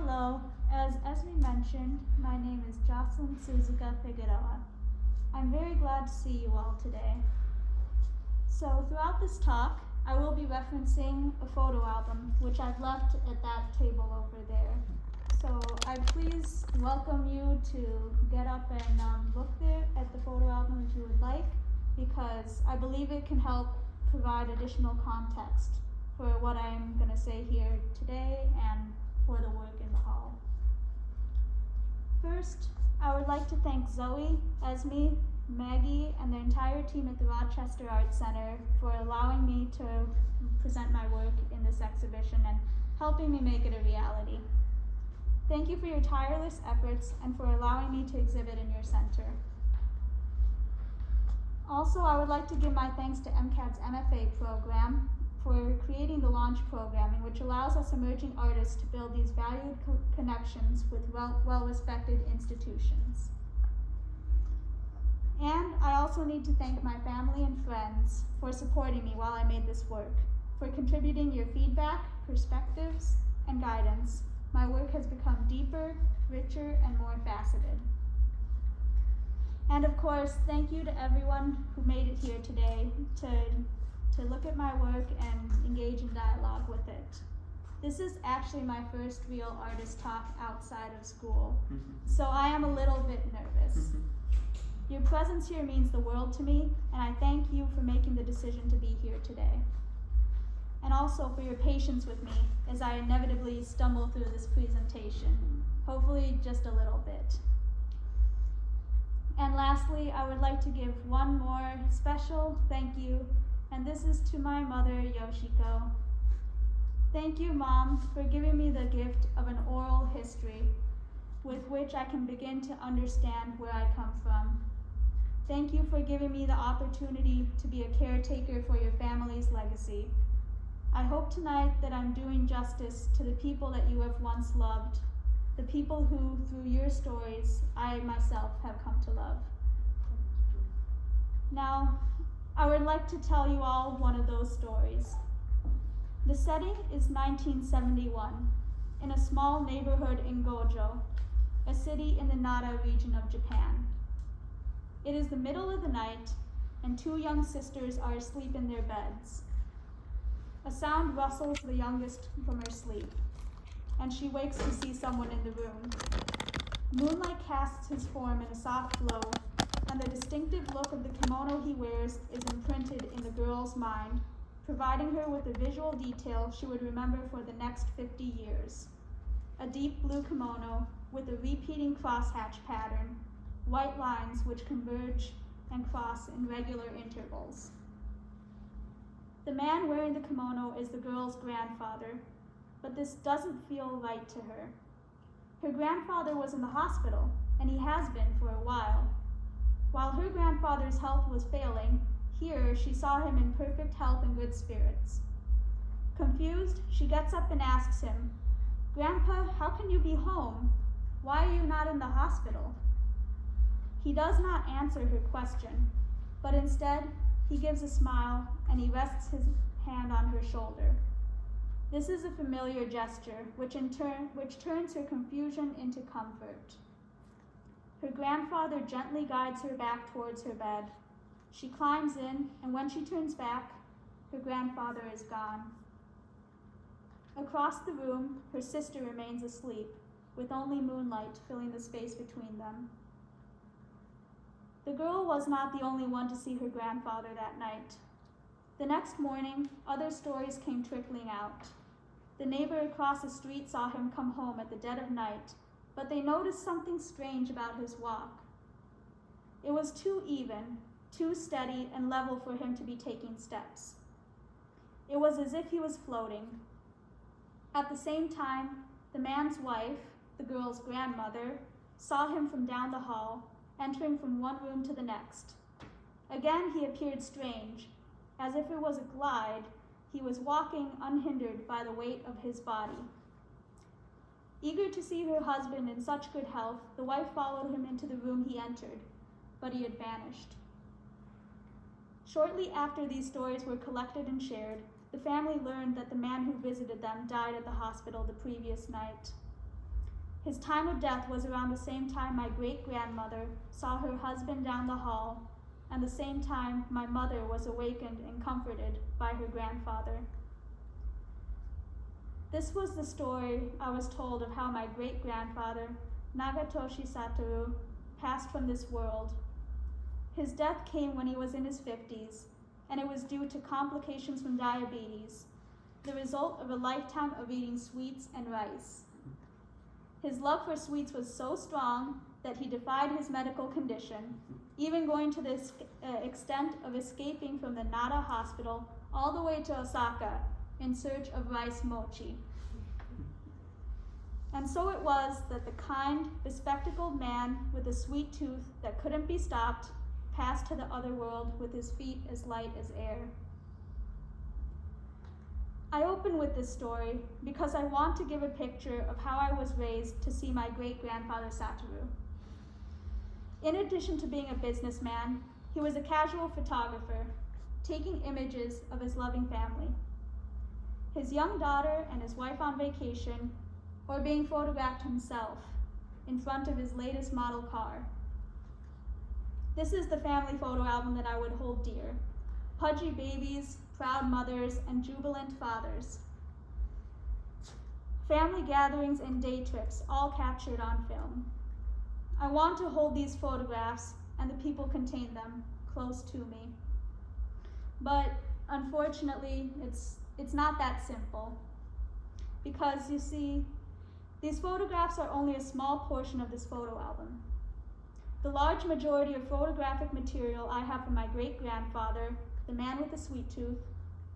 Hello, as Esme mentioned, my name is Jocelyn Suzuka MacDonald. I'm very glad to see you all today. So throughout this talk, I will be referencing a photo album, which I've left at that table over there. So I please welcome you to get up and look there at the photo album if you would like, because I believe it can help provide additional context for what I'm going to say here today and for the work in the hall. First, I would like to thank Zoe, Esme, Maggie, and the entire team at the Rochester Art Center for allowing me to present my work in this exhibition and helping me make it a reality. Thank you for your tireless efforts and for allowing me to exhibit in your center. Also, I would like to give my thanks to MCAD's MFA program for creating the launch programming, which allows us emerging artists to build these valued connections with well-respected institutions. And I also need to thank my family and friends for supporting me while I made this work, for contributing your feedback, perspectives, and guidance. My work has become deeper, richer, and more faceted. And of course, thank you to everyone who made it here today to look at my work and engage in dialogue with it. This is actually my first real artist talk outside of school, so I am a little bit nervous. Your presence here means the world to me, and I thank you for making the decision to be here today. And also for your patience with me as I inevitably stumble through this presentation, hopefully just a little bit. And lastly, I would like to give one more special thank you, and this is to my mother, Yoshiko. Thank you, Mom, for giving me the gift of an oral history with which I can begin to understand where I come from. Thank you for giving me the opportunity to be a caretaker for your family's legacy. I hope tonight that I'm doing justice to the people that you have once loved, the people who, through your stories, I myself have come to love. Now, I would like to tell you all one of those stories. The setting is 1971, in a small neighborhood in Gojo, a city in the Nara region of Japan. It is the middle of the night, and two young sisters are asleep in their beds. A sound rustles the youngest from her sleep, and she wakes to see someone in the room. Moonlight casts his form in a soft glow, and the distinctive look of the kimono he wears is imprinted in the girl's mind, providing her with a visual detail she would remember for the next 50 years. A deep blue kimono with a repeating crosshatch pattern, white lines which converge and cross in regular intervals. The man wearing the kimono is the girl's grandfather, but this doesn't feel right to her. Her grandfather was in the hospital, and he has been for a while. While her grandfather's health was failing, here she saw him in perfect health and good spirits. Confused, she gets up and asks him, "Grandpa, how can you be home? Why are you not in the hospital?" He does not answer her question, but instead, he gives a smile and he rests his hand on her shoulder. This is a familiar gesture, which turns her confusion into comfort. Her grandfather gently guides her back towards her bed. She climbs in, and when she turns back, her grandfather is gone. Across the room, her sister remains asleep, with only moonlight filling the space between them. The girl was not the only one to see her grandfather that night. The next morning, other stories came trickling out. The neighbor across the street saw him come home at the dead of night, but they noticed something strange about his walk. It was too even, too steady and level for him to be taking steps. It was as if he was floating. At the same time, the man's wife, the girl's grandmother, saw him from down the hall, entering from one room to the next. Again, he appeared strange. As if it was a glide, he was walking unhindered by the weight of his body. Eager to see her husband in such good health, the wife followed him into the room he entered, but he had vanished. Shortly after these stories were collected and shared, the family learned that the man who visited them died at the hospital the previous night. His time of death was around the same time my great-grandmother saw her husband down the hall, and the same time my mother was awakened and comforted by her grandfather. This was the story I was told of how my great-grandfather, Nagatoshi Satoru, passed from this world. His death came when he was in his 50s, and it was due to complications from diabetes, the result of a lifetime of eating sweets and rice. His love for sweets was so strong that he defied his medical condition, even going to the extent of escaping from the Nara hospital all the way to Osaka in search of rice mochi. And so it was that the kind, bespectacled man with a sweet tooth that couldn't be stopped passed to the other world with his feet as light as air. I open with this story because I want to give a picture of how I was raised to see my great-grandfather Satoru. In addition to being a businessman, he was a casual photographer, taking images of his loving family. His young daughter and his wife on vacation, or being photographed himself in front of his latest model car. This is the family photo album that I would hold dear. Pudgy babies, proud mothers, and jubilant fathers. Family gatherings and day trips, all captured on film. I want to hold these photographs, and the people contain them, close to me. But unfortunately, it's not that simple. Because you see, these photographs are only a small portion of this photo album. The large majority of photographic material I have from my great-grandfather, the man with the sweet tooth,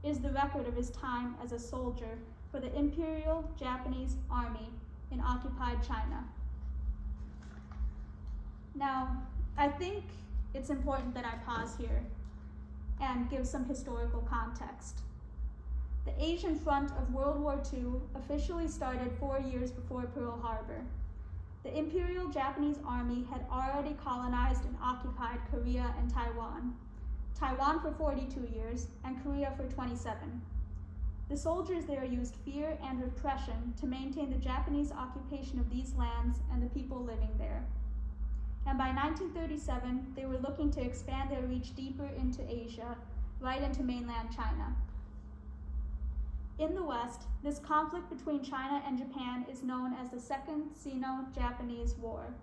is the record of his time as a soldier for the Imperial Japanese Army in occupied China. Now, I think it's important that I pause here and give some historical context. The Asian front of World War II officially started 4 years before Pearl Harbor. The Imperial Japanese Army had already colonized and occupied Korea and Taiwan for 42 years and Korea for 27. The soldiers there used fear and repression to maintain the Japanese occupation of these lands and the people living there. And by 1937, they were looking to expand their reach deeper into Asia, right into mainland China. In the West, this conflict between China and Japan is known as the Second Sino-Japanese War.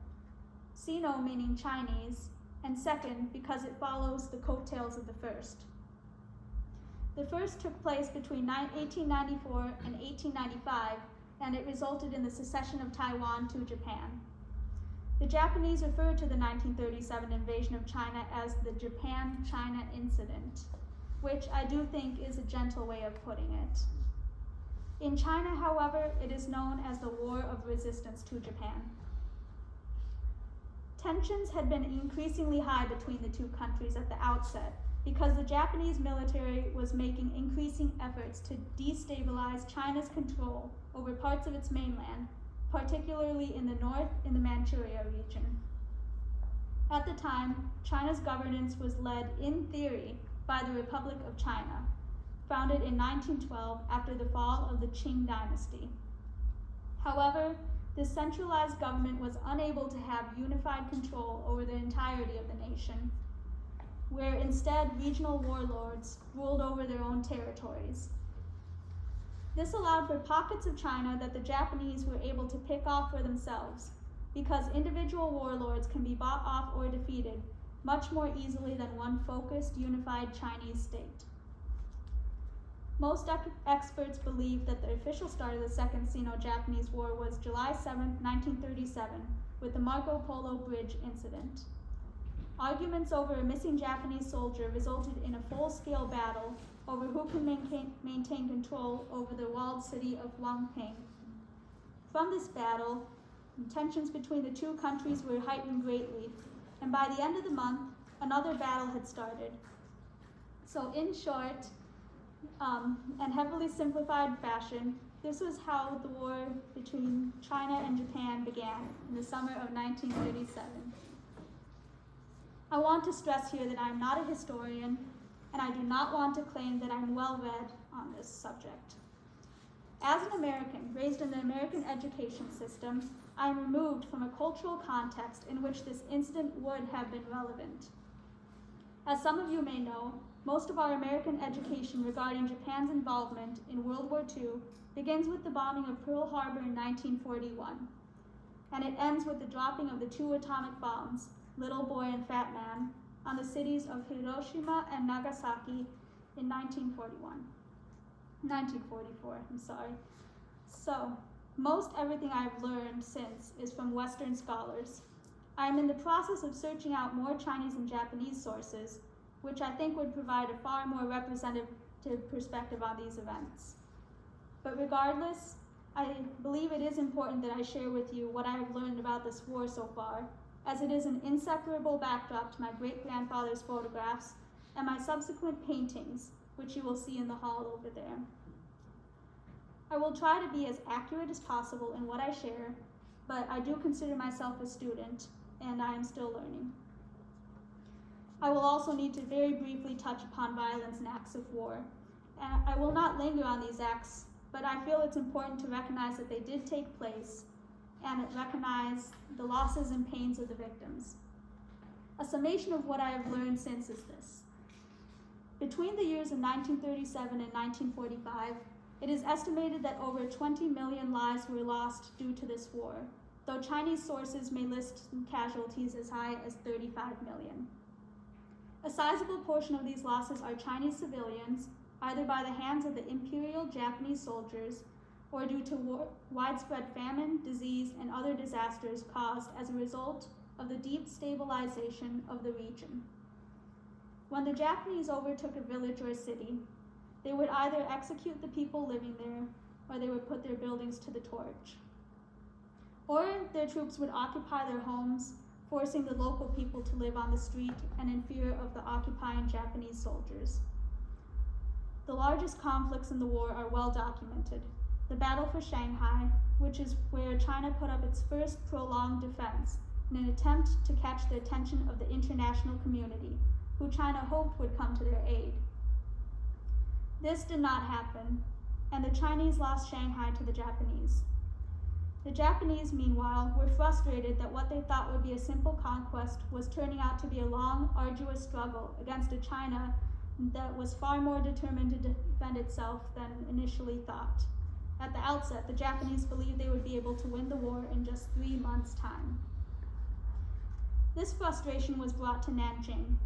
Sino meaning Chinese, and second because it follows the coattails of the first. The first took place between 1894 and 1895, and it resulted in the secession of Taiwan to Japan. The Japanese refer to the 1937 invasion of China as the Japan-China Incident, which I do think is a gentle way of putting it. In China, however, it is known as the War of Resistance to Japan. Tensions had been increasingly high between the two countries at the outset because the Japanese military was making increasing efforts to destabilize China's control over parts of its mainland, particularly in the north in the Manchuria region. At the time, China's governance was led, in theory, by the Republic of China, founded in 1912 after the fall of the Qing dynasty. However, this centralized government was unable to have unified control over the entirety of the nation, where instead regional warlords ruled over their own territories. This allowed for pockets of China that the Japanese were able to pick off for themselves, because individual warlords can be bought off or defeated much more easily than one focused, unified Chinese state. Most experts believe that the official start of the Second Sino-Japanese War was July 7, 1937, with the Marco Polo Bridge incident. Arguments over a missing Japanese soldier resulted in a full-scale battle over who can maintain control over the walled city of Wangping. From this battle, tensions between the two countries were heightened greatly, and by the end of the month, another battle had started. So in short, and heavily simplified fashion, this was how the war between China and Japan began in the summer of 1937. I want to stress here that I am not a historian, and I do not want to claim that I'm well-read on this subject. As an American, raised in the American education system, I am removed from a cultural context in which this incident would have been relevant. As some of you may know, most of our American education regarding Japan's involvement in World War II begins with the bombing of Pearl Harbor in 1941, and it ends with the dropping of the 2 atomic bombs, Little Boy and Fat Man, on the cities of Hiroshima and Nagasaki in 1944, I'm sorry. So, most everything I've learned since is from Western scholars. I am in the process of searching out more Chinese and Japanese sources, which I think would provide a far more representative perspective on these events. But regardless, I believe it is important that I share with you what I have learned about this war so far, as it is an inseparable backdrop to my great-grandfather's photographs and my subsequent paintings, which you will see in the hall over there. I will try to be as accurate as possible in what I share, but I do consider myself a student, and I am still learning. I will also need to very briefly touch upon violence and acts of war. And I will not linger on these acts, but I feel it's important to recognize that they did take place and recognize the losses and pains of the victims. A summation of what I have learned since is this. Between the years of 1937 and 1945, it is estimated that over 20 million lives were lost due to this war, though Chinese sources may list casualties as high as 35 million. A sizable portion of these losses are Chinese civilians, either by the hands of the Imperial Japanese soldiers or due to widespread famine, disease, and other disasters caused as a result of the destabilization of the region. When the Japanese overtook a village or a city, they would either execute the people living there, or they would put their buildings to the torch. Or their troops would occupy their homes, forcing the local people to live on the street and in fear of the occupying Japanese soldiers. The largest conflicts in the war are well documented. The battle for Shanghai, which is where China put up its first prolonged defense in an attempt to catch the attention of the international community, who China hoped would come to their aid. This did not happen, and the Chinese lost Shanghai to the Japanese. The Japanese, meanwhile, were frustrated that what they thought would be a simple conquest was turning out to be a long, arduous struggle against a China that was far more determined to defend itself than initially thought. At the outset, the Japanese believed they would be able to win the war in just 3 months' time. This frustration was brought to Nanjing.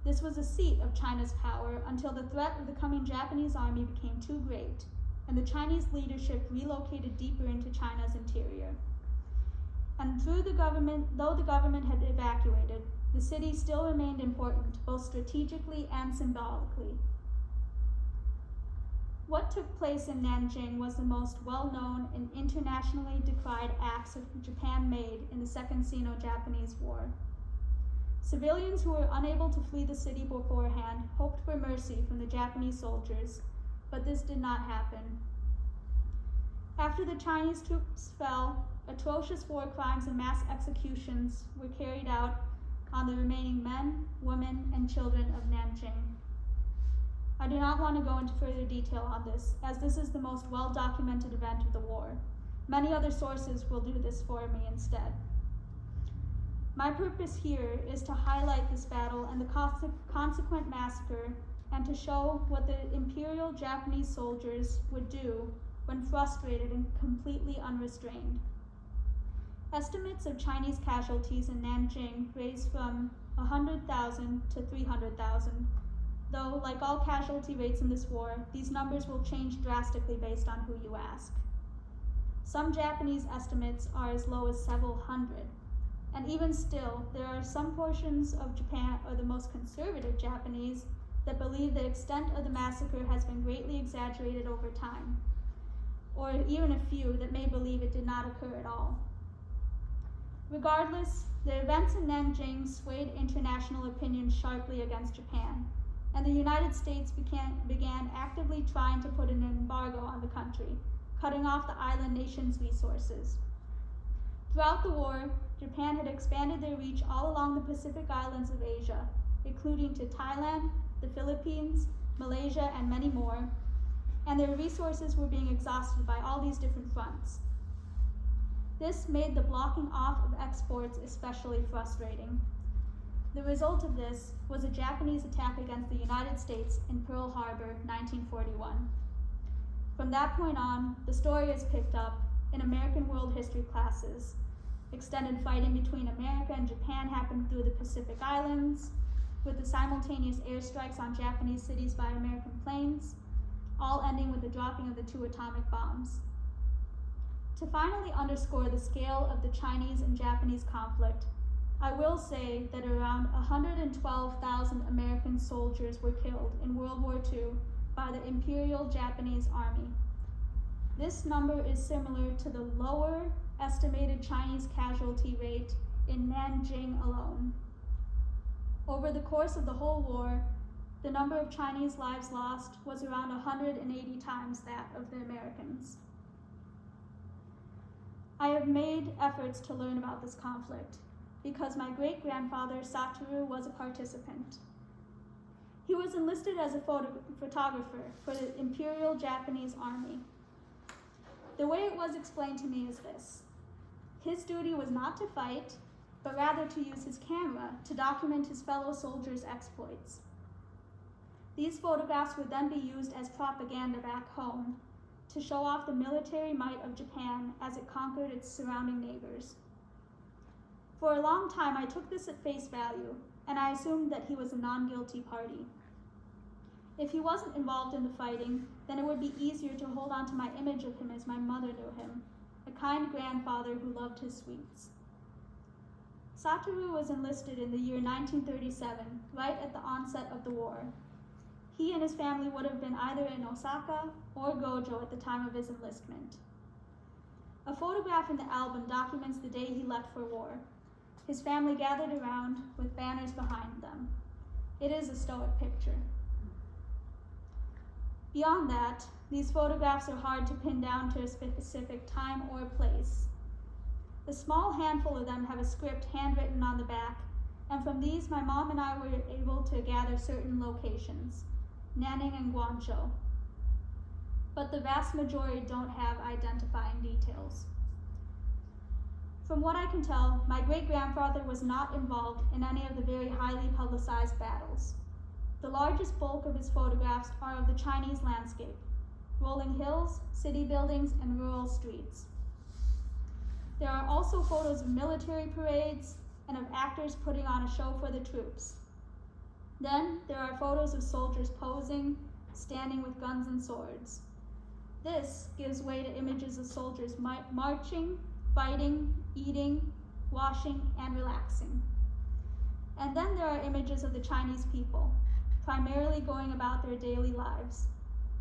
This was a seat of China's power until the threat of the coming Japanese army became too great, and the Chinese leadership relocated deeper into China's interior. And though the government had evacuated, the city still remained important, both strategically and symbolically. What took place in Nanjing was the most well-known and internationally decried acts Japan made in the Second Sino-Japanese War. Civilians who were unable to flee the city beforehand hoped for mercy from the Japanese soldiers, but this did not happen. After the Chinese troops fell, atrocious war crimes and mass executions were carried out on the remaining men, women, and children of Nanjing. I do not want to go into further detail on this, as this is the most well-documented event of the war. Many other sources will do this for me instead. My purpose here is to highlight this battle and the consequent massacre, and to show what the Imperial Japanese soldiers would do when frustrated and completely unrestrained. Estimates of Chinese casualties in Nanjing range from 100,000 to 300,000, though, like all casualty rates in this war, these numbers will change drastically based on who you ask. Some Japanese estimates are as low as several hundred, and even still, there are some portions of Japan, or the most conservative Japanese, that believe the extent of the massacre has been greatly exaggerated over time, or even a few that may believe it did not occur at all. Regardless, the events in Nanjing swayed international opinion sharply against Japan, and the United States began actively trying to put an embargo on the country, cutting off the island nation's resources. Throughout the war, Japan had expanded their reach all along the Pacific islands of Asia, including to Thailand, the Philippines, Malaysia, and many more, and their resources were being exhausted by all these different fronts. This made the blocking off of exports especially frustrating. The result of this was a Japanese attack against the United States in Pearl Harbor, 1941. From that point on, the story is picked up in American world history classes. Extended fighting between America and Japan happened through the Pacific Islands, with the simultaneous airstrikes on Japanese cities by American planes, all ending with the dropping of the 2 atomic bombs. To finally underscore the scale of the Chinese and Japanese conflict, I will say that around 112,000 American soldiers were killed in World War II by the Imperial Japanese Army. This number is similar to the lower estimated Chinese casualty rate in Nanjing alone. Over the course of the whole war, the number of Chinese lives lost was around 180 times that of the Americans. I have made efforts to learn about this conflict because my great-grandfather Satoru was a participant. He was enlisted as a photographer for the Imperial Japanese Army. The way it was explained to me is this. His duty was not to fight, but rather to use his camera to document his fellow soldiers' exploits. These photographs would then be used as propaganda back home to show off the military might of Japan as it conquered its surrounding neighbors. For a long time, I took this at face value, and I assumed that he was a non-guilty party. If he wasn't involved in the fighting, then it would be easier to hold on to my image of him as my mother knew him, a kind grandfather who loved his sweets. Satoru was enlisted in the year 1937, right at the onset of the war. He and his family would have been either in Osaka or Gojo at the time of his enlistment. A photograph in the album documents the day he left for war. His family gathered around with banners behind them. It is a stoic picture. Beyond that, these photographs are hard to pin down to a specific time or place. A small handful of them have a script handwritten on the back, and from these my mom and I were able to gather certain locations, Nanning and Guangzhou. But the vast majority don't have identifying details. From what I can tell, my great-grandfather was not involved in any of the very highly publicized battles. The largest bulk of his photographs are of the Chinese landscape, rolling hills, city buildings, and rural streets. There are also photos of military parades and of actors putting on a show for the troops. Then there are photos of soldiers posing, standing with guns and swords. This gives way to images of soldiers marching, fighting, eating, washing, and relaxing. And then there are images of the Chinese people, primarily going about their daily lives.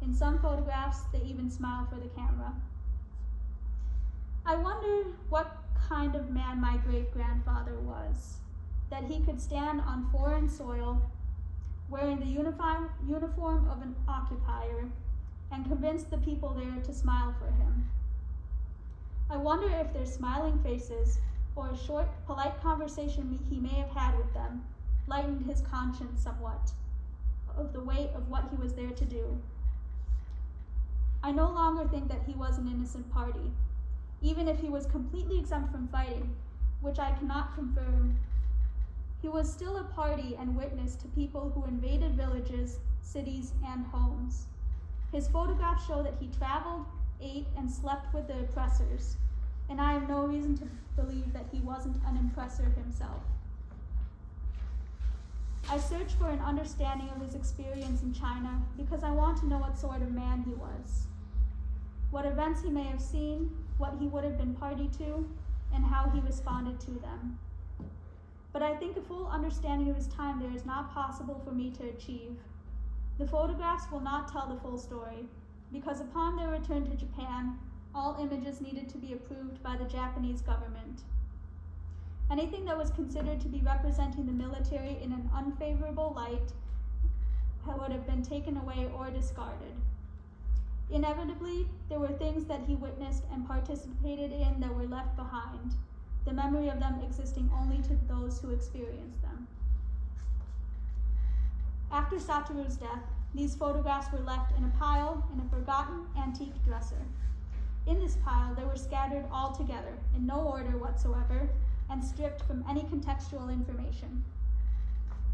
In some photographs, they even smile for the camera. I wonder what kind of man my great-grandfather was, that he could stand on foreign soil, wearing the uniform of an occupier, and convince the people there to smile for him. I wonder if their smiling faces, or a short, polite conversation he may have had with them, lightened his conscience somewhat of the weight of what he was there to do. I no longer think that he was an innocent party, even if he was completely exempt from fighting, which I cannot confirm. He was still a party and witness to people who invaded villages, cities, and homes. His photographs show that he traveled, ate, and slept with the oppressors, and I have no reason to believe that he wasn't an oppressor himself. I searched for an understanding of his experience in China because I want to know what sort of man he was, what events he may have seen, what he would have been party to, and how he responded to them. But I think a full understanding of his time there is not possible for me to achieve. The photographs will not tell the full story, because upon their return to Japan, all images needed to be approved by the Japanese government. Anything that was considered to be representing the military in an unfavorable light would have been taken away or discarded. Inevitably, there were things that he witnessed and participated in that were left behind, the memory of them existing only to those who experienced them. After Satoru's death, these photographs were left in a pile in a forgotten antique dresser. In this pile, they were scattered all together, in no order whatsoever, and stripped from any contextual information.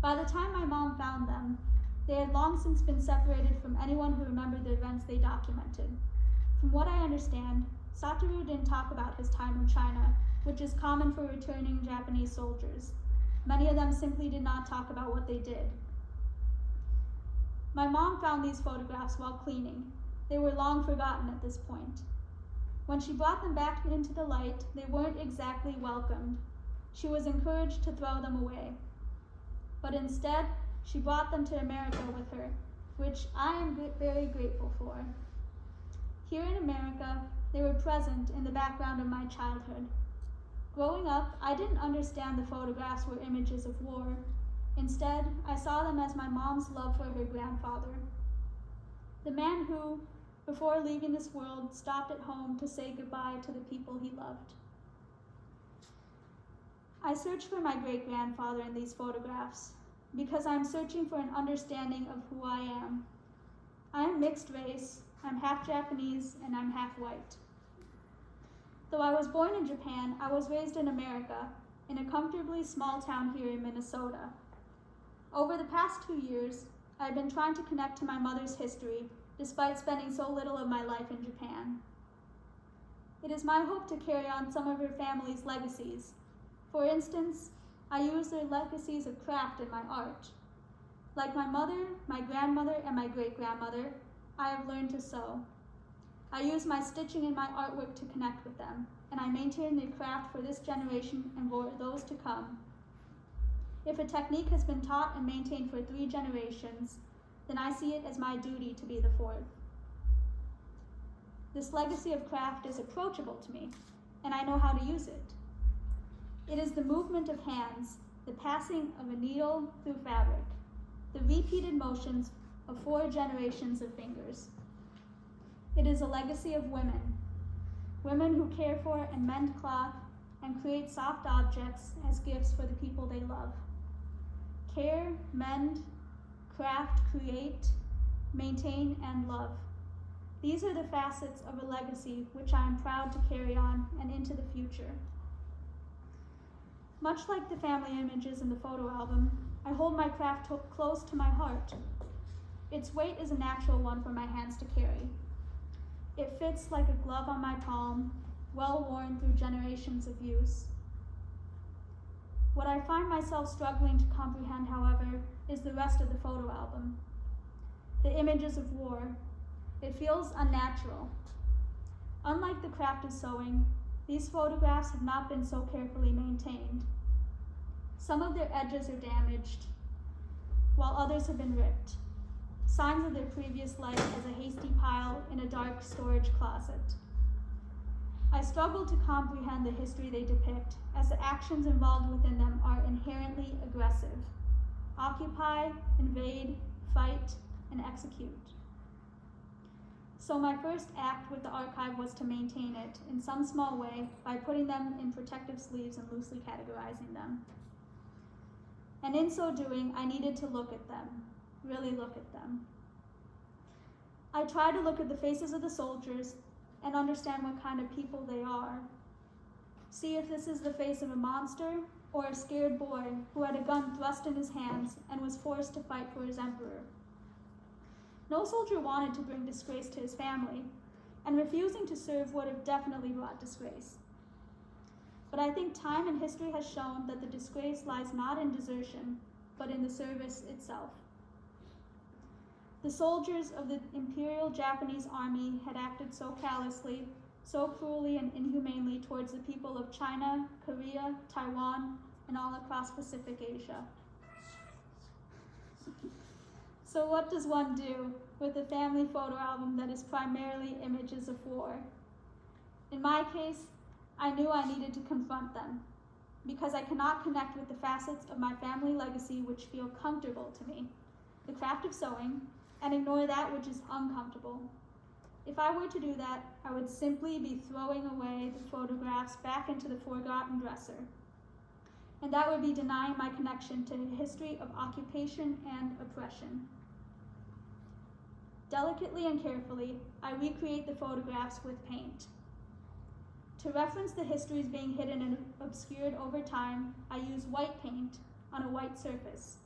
By the time my mom found them, they had long since been separated from anyone who remembered the events they documented. From what I understand, Satoru didn't talk about his time in China, which is common for returning Japanese soldiers. Many of them simply did not talk about what they did. My mom found these photographs while cleaning. They were long forgotten at this point. When she brought them back into the light, they weren't exactly welcomed. She was encouraged to throw them away. But instead, she brought them to America with her, which I am very grateful for. Here in America, they were present in the background of my childhood. Growing up, I didn't understand the photographs were images of war. Instead, I saw them as my mom's love for her grandfather, the man who, before leaving this world, stopped at home to say goodbye to the people he loved. I searched for my great-grandfather in these photographs because I'm searching for an understanding of who I am. I am mixed race, I'm half Japanese, and I'm half white. Though I was born in Japan, I was raised in America, in a comfortably small town here in Minnesota. Over the past 2 years, I've been trying to connect to my mother's history, despite spending so little of my life in Japan. It is my hope to carry on some of her family's legacies. For instance, I use their legacies of craft in my art. Like my mother, my grandmother, and my great-grandmother, I have learned to sew. I use my stitching in my artwork to connect with them, and I maintain their craft for this generation and for those to come. If a technique has been taught and maintained for 3 generations, then I see it as my duty to be the 4th. This legacy of craft is approachable to me, and I know how to use it. It is the movement of hands, the passing of a needle through fabric, the repeated motions of 4 generations of fingers. It is a legacy of women who care for and mend cloth and create soft objects as gifts for the people they love. Care, mend, craft, create, maintain, and love. These are the facets of a legacy which I am proud to carry on and into the future. Much like the family images in the photo album, I hold my craft close to my heart. Its weight is a natural one for my hands to carry. It fits like a glove on my palm, well worn through generations of use. What I find myself struggling to comprehend, however, is the rest of the photo album. The images of war. It feels unnatural. Unlike the craft of sewing, these photographs have not been so carefully maintained. Some of their edges are damaged, while others have been ripped, signs of their previous life as a hasty pile in a dark storage closet. I struggle to comprehend the history they depict, as the actions involved within them are inherently aggressive. Occupy, invade, fight, and execute. So my first act with the archive was to maintain it in some small way by putting them in protective sleeves and loosely categorizing them. And in so doing, I needed to look at them, really look at them. I tried to look at the faces of the soldiers and understand what kind of people they are. See if this is the face of a monster or a scared boy who had a gun thrust in his hands and was forced to fight for his emperor. No soldier wanted to bring disgrace to his family, and refusing to serve would have definitely brought disgrace. But I think time and history has shown that the disgrace lies not in desertion, but in the service itself. The soldiers of the Imperial Japanese Army had acted so callously, so cruelly and inhumanely towards the people of China, Korea, Taiwan, and all across Pacific Asia. So what does one do with a family photo album that is primarily images of war? In my case, I knew I needed to confront them, because I cannot connect with the facets of my family legacy which feel comfortable to me, the craft of sewing, and ignore that which is uncomfortable. If I were to do that, I would simply be throwing away the photographs back into the forgotten dresser. And that would be denying my connection to a history of occupation and oppression. Delicately and carefully, I recreate the photographs with paint. To reference the histories being hidden and obscured over time, I use white paint on a white surface.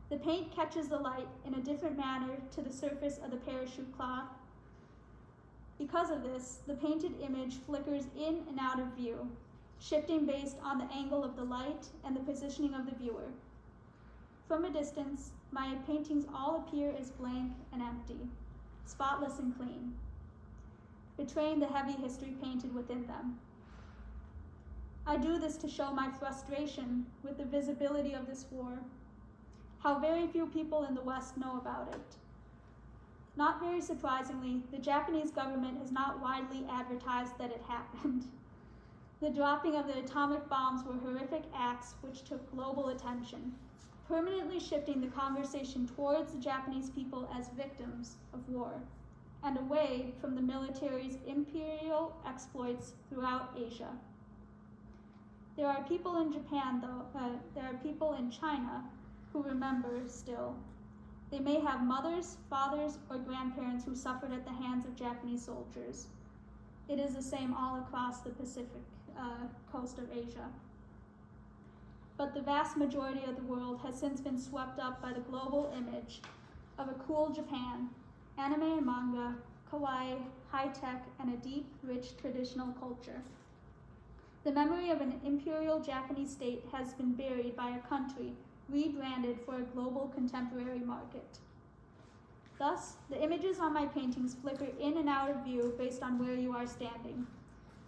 The paint catches the light in a different manner to the surface of the parachute cloth. Because of this, the painted image flickers in and out of view, shifting based on the angle of the light and the positioning of the viewer. From a distance, my paintings all appear as blank and empty, spotless and clean, betraying the heavy history painted within them. I do this to show my frustration with the visibility of this war, how very few people in the West know about it. Not very surprisingly, the Japanese government has not widely advertised that it happened. The dropping of the atomic bombs were horrific acts which took global attention, permanently shifting the conversation towards the Japanese people as victims of war, and away from the military's imperial exploits throughout Asia. There are people in Japan, there are people in China who remember still. They may have mothers, fathers, or grandparents who suffered at the hands of Japanese soldiers. It is the same all across the Pacific coast of Asia. But the vast majority of the world has since been swept up by the global image of a cool Japan, anime and manga, kawaii, high-tech, and a deep, rich traditional culture. The memory of an imperial Japanese state has been buried by a country rebranded for a global contemporary market. Thus, the images on my paintings flicker in and out of view based on where you are standing.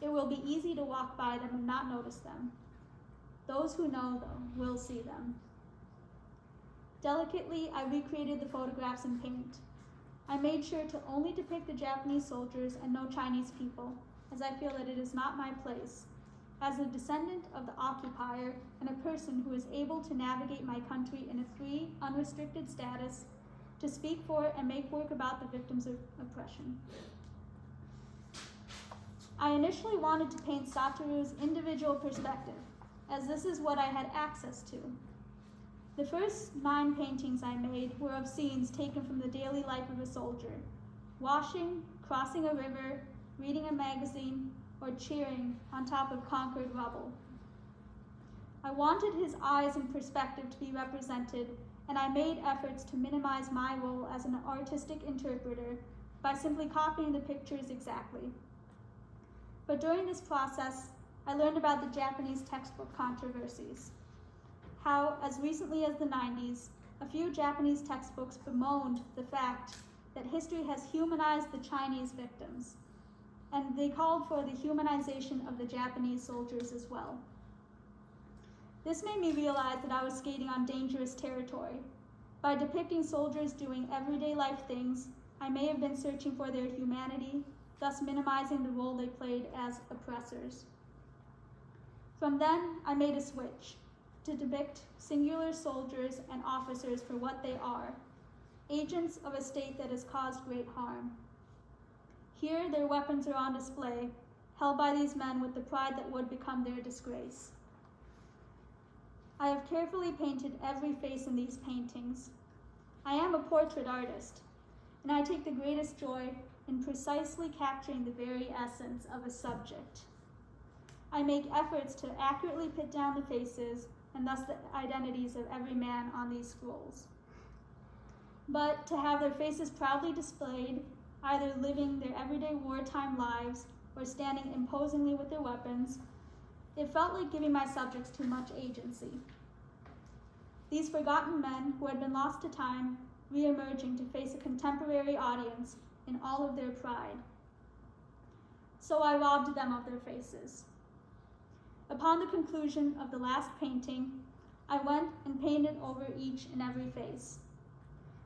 It will be easy to walk by them and not notice them. Those who know, though, will see them. Delicately, I recreated the photographs in paint. I made sure to only depict the Japanese soldiers and no Chinese people, as I feel that it is not my place, as a descendant of the occupier and a person who is able to navigate my country in a free, unrestricted status, to speak for and make work about the victims of oppression. I initially wanted to paint Satoru's individual perspective, as this is what I had access to. The first 9 paintings I made were of scenes taken from the daily life of a soldier, washing, crossing a river, reading a magazine, or cheering on top of conquered rubble. I wanted his eyes and perspective to be represented, and I made efforts to minimize my role as an artistic interpreter by simply copying the pictures exactly. But during this process, I learned about the Japanese textbook controversies. How, as recently as the 90s, a few Japanese textbooks bemoaned the fact that history has humanized the Chinese victims, and they called for the humanization of the Japanese soldiers as well. This made me realize that I was skating on dangerous territory. By depicting soldiers doing everyday life things, I may have been searching for their humanity, thus minimizing the role they played as oppressors. From then, I made a switch to depict singular soldiers and officers for what they are, agents of a state that has caused great harm. Here, their weapons are on display, held by these men with the pride that would become their disgrace. I have carefully painted every face in these paintings. I am a portrait artist, and I take the greatest joy in precisely capturing the very essence of a subject. I make efforts to accurately put down the faces and thus the identities of every man on these scrolls. But to have their faces proudly displayed, either living their everyday wartime lives or standing imposingly with their weapons, it felt like giving my subjects too much agency. These forgotten men who had been lost to time, re-emerging to face a contemporary audience in all of their pride. So I robbed them of their faces. Upon the conclusion of the last painting, I went and painted over each and every face.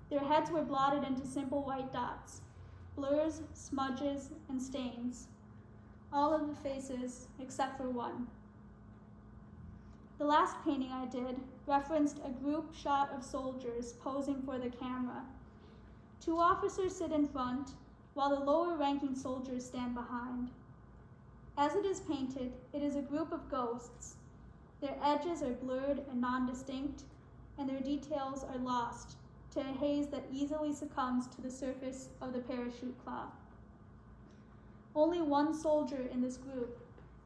Their heads were blotted into simple white dots, blurs, smudges, and stains. All of the faces except for one. The last painting I did referenced a group shot of soldiers posing for the camera. 2 officers sit in front, while the lower-ranking soldiers stand behind. As it is painted, it is a group of ghosts. Their edges are blurred and non-distinct, and their details are lost to a haze that easily succumbs to the surface of the parachute cloth. Only one soldier in this group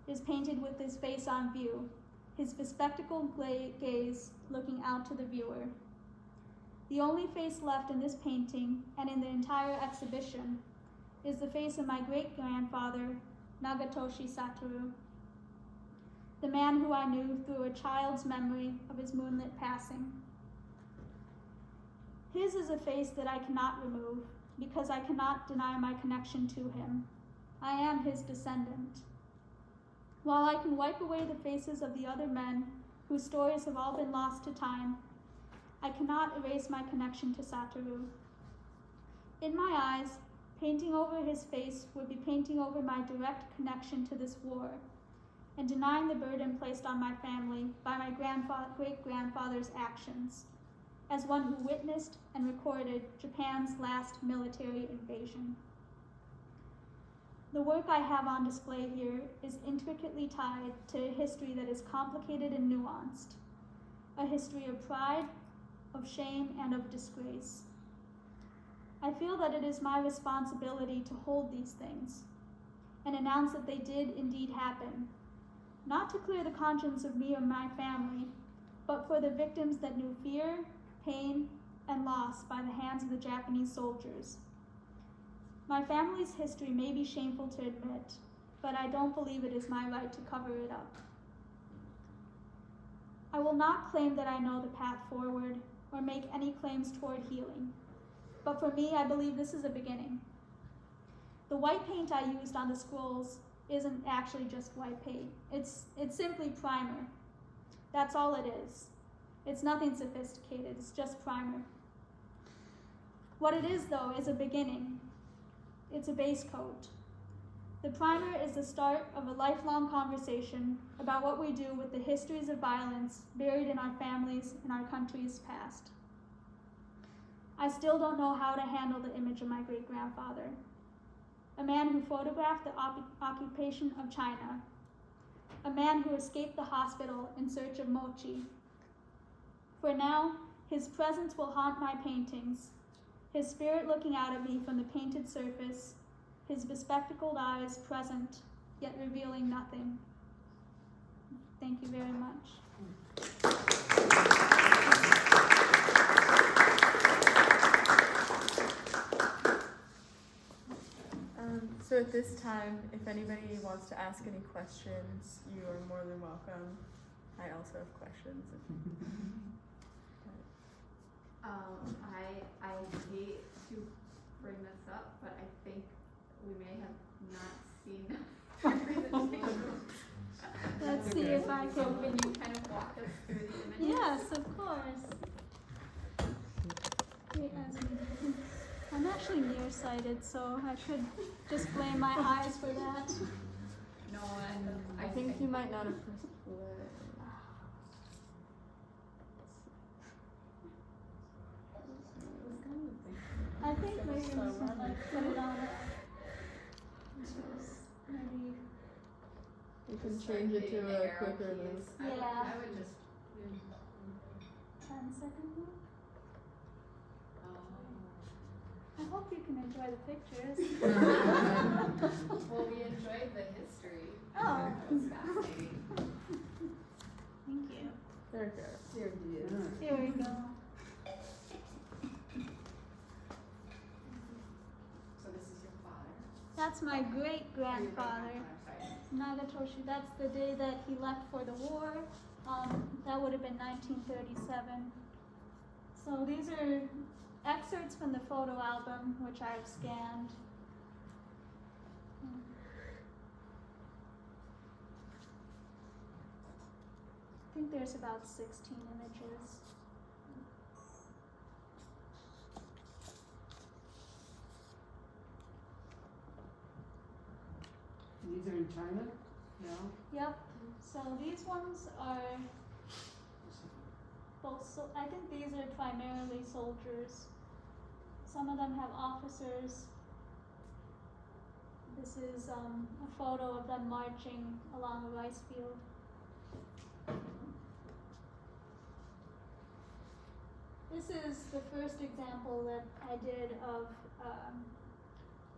is painted with his face on view, his bespectacled gaze looking out to the viewer. The only face left in this painting and in the entire exhibition is the face of my great-grandfather, Nagatoshi Satoru, the man who I knew through a child's memory of his moonlit passing. His is a face that I cannot remove because I cannot deny my connection to him. I am his descendant. While I can wipe away the faces of the other men whose stories have all been lost to time, I cannot erase my connection to Satoru. In my eyes, painting over his face would be painting over my direct connection to this war and denying the burden placed on my family by my great-grandfather's actions as one who witnessed and recorded Japan's last military invasion. The work I have on display here is intricately tied to a history that is complicated and nuanced, a history of pride, of shame, and of disgrace. I feel that it is my responsibility to hold these things and announce that they did indeed happen, not to clear the conscience of me or my family, but for the victims that knew fear, pain, and loss by the hands of the Japanese soldiers. My family's history may be shameful to admit, but I don't believe it is my right to cover it up. I will not claim that I know the path forward or make any claims toward healing, but for me, I believe this is a beginning. The white paint I used on the scrolls isn't actually just white paint. It's simply primer. That's all it is. It's nothing sophisticated, it's just primer. What it is, though, is a beginning. It's a base coat. The primer is the start of a lifelong conversation about what we do with the histories of violence buried in our families and our country's past. I still don't know how to handle the image of my great-grandfather, a man who photographed the occupation of China, a man who escaped the hospital in search of mochi. For now, his presence will haunt my paintings, his spirit looking out at me from the painted surface, his bespectacled eyes present, yet revealing nothing. Thank you very much. So at this time, if anybody wants to ask any questions, you are more than welcome. I also have questions. I hate to bring this up, but I think we may have not seen your presentation. Let's see if I So can. can you kind of walk us through the images? Yes, of course. Wait, I'm actually nearsighted, so I should just blame my eyes for that. No, and I think you might not have pressed play. I think maybe we should put it on. Maybe. You can change it to a quicker than. Yeah. I would just. 10-second loop. I hope you can enjoy the pictures. Well, we enjoyed the history. Oh. It was fascinating. Thank you. There it goes. Here we go. So this is your father? That's my great-grandfather, I'm sorry. Nagatoshi. That's the day that he left for the war. That would have been 1937. So these are excerpts from the photo album, which I've scanned. I think there's about 16 images. These are in China now? Yep. So these ones are both, I think these are primarily soldiers. Some of them have officers. This is a photo of them marching along a rice field. This is the first example that I did of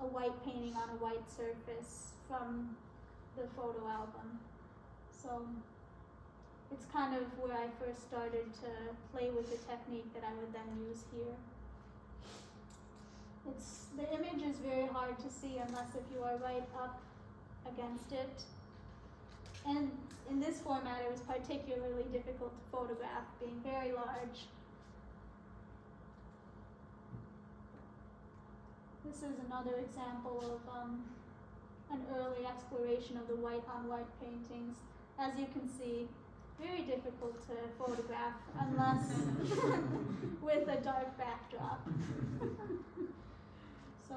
a white painting on a white surface from the photo album. So it's kind of where I first started to play with the technique that I would then use here. The image is very hard to see unless if you are right up against it. And in this format it was particularly difficult to photograph, being very large. This is another example of an early exploration of the white on white paintings. As you can see, very difficult to photograph unless with a dark backdrop. So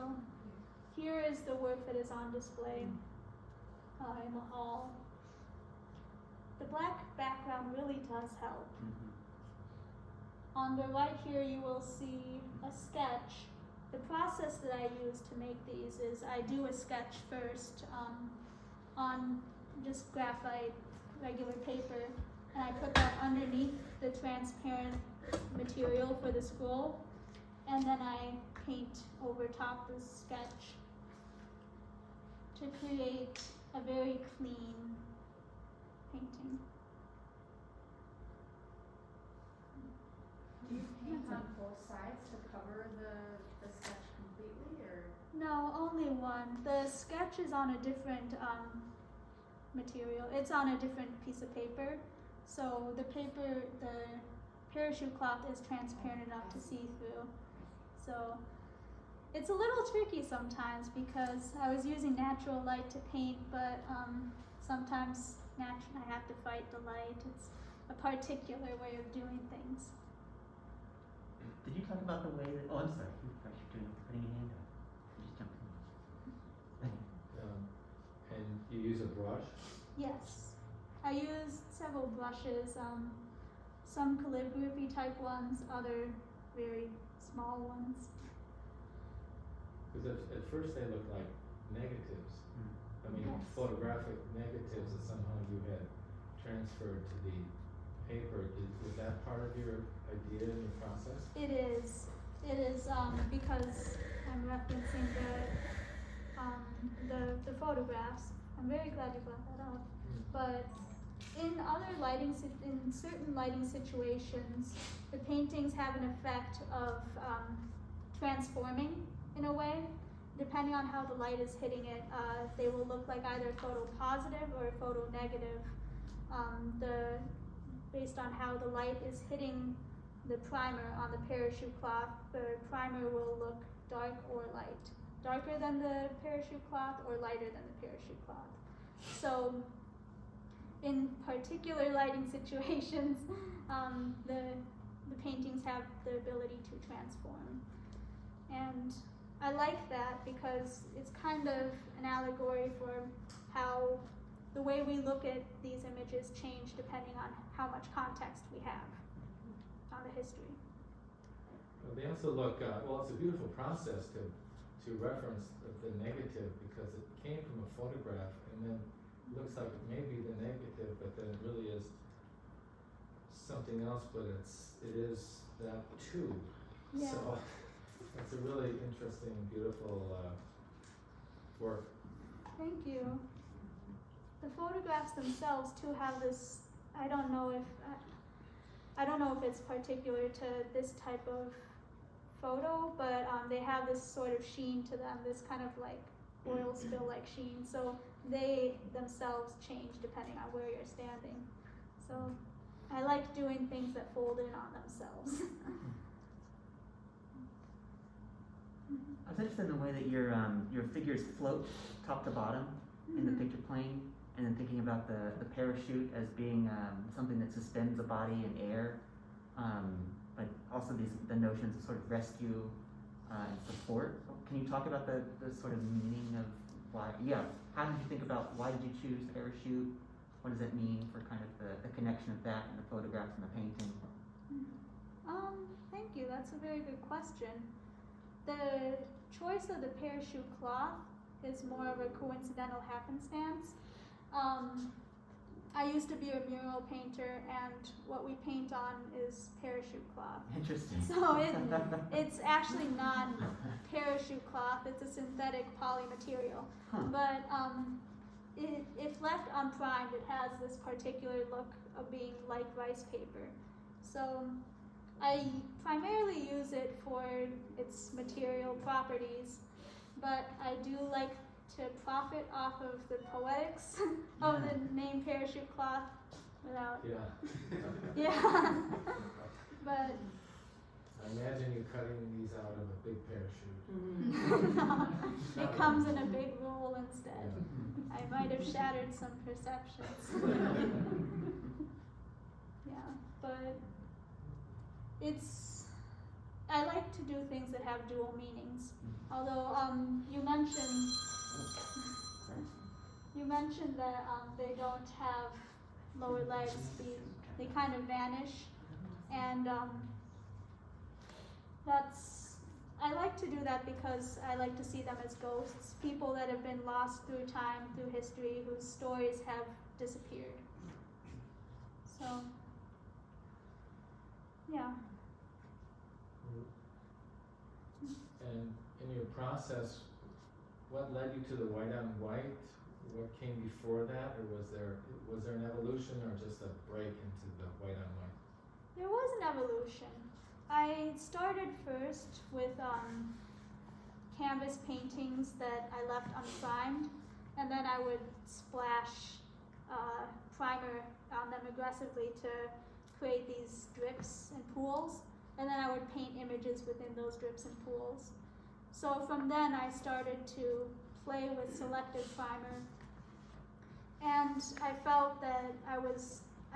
here is the work that is on display in the hall. The black background really does help. On the right here you will see a sketch. The process that I use to make these is I do a sketch first on just graphite, regular paper, and I put that underneath the transparent material for the scroll, and then I paint over top the sketch to create a very clean painting. Do you paint on both sides to cover the sketch completely, or? No, only one. The sketch is on a different material. It's on a different piece of paper. So the parachute cloth is transparent enough to see through. So it's a little tricky sometimes because I was using natural light to paint, but sometimes I have to fight the light. It's a particular way of doing things. Did you talk about the way that, oh, I'm sorry, you're putting your hand up. You just jumped in. And you use a brush? Yes, I used several brushes, some calligraphy type ones, other very small ones. Because at first they look like negatives. I mean, Yes. photographic negatives that somehow you had transferred to the paper. Was that part of your idea in the process? It is because I'm referencing the photographs. I'm very glad you brought that up. But in certain lighting situations, the paintings have an effect of transforming in a way. Depending on how the light is hitting it, they will look like either photo positive or photo negative. Based on how the light is hitting the primer on the parachute cloth, the primer will look dark or light. Darker than the parachute cloth or lighter than the parachute cloth. So in particular lighting situations, the paintings have the ability to transform. And I like that because it's kind of an allegory for how the way we look at these images change depending on how much context we have on the history. Well, they also look, well, it's a beautiful process to reference the negative because it came from a photograph and then it looks like it may be the negative, but then it really is something else, but it is that too. Yeah. So it's a really interesting, beautiful work. Thank you. The photographs themselves too have this, I don't know if it's particular to this type of photo, but they have this sort of sheen to them, this kind of like oil spill like sheen. So they themselves change depending on where you're standing. So I like doing things that fold in on themselves. I was interested in the way that your figures float top to bottom in the picture plane, and then thinking about the parachute as being something that suspends the body in air, but also the notions of sort of rescue and support. Can you talk about the sort of meaning of why? Yeah, how did you think about why did you choose parachute? What does it mean for kind of the connection of that and the photographs and the painting? Thank you. That's a very good question. The choice of the parachute cloth is more of a coincidental happenstance. I used to be a mural painter, and what we paint on is parachute cloth. Interesting. So it's actually not parachute cloth, it's a synthetic poly material. Huh. But if left unprimed, it has this particular look of being like rice paper. So I primarily use it for its material properties, but I do like to profit off of the poetics of the name parachute cloth without, Yeah. yeah. But I imagine you cutting these out of a big parachute. Mm-hmm. it comes in a big roll instead. Yeah. I might have shattered some perceptions. Yeah, but I like to do things that have dual meanings. Although you mentioned that they don't have lower legs, they kind of vanish, and I like to do that because I like to see them as ghosts, people that have been lost through time, through history, whose stories have disappeared. So, yeah. And in your process, what led you to the white on white? What came before that, or was there an evolution, or just a break into the white on white? There was an evolution. I started first with canvas paintings that I left unprimed, and then I would splash primer on them aggressively to create these drips and pools, and then I would paint images within those drips and pools. So from then I started to play with selective primer, and I felt that I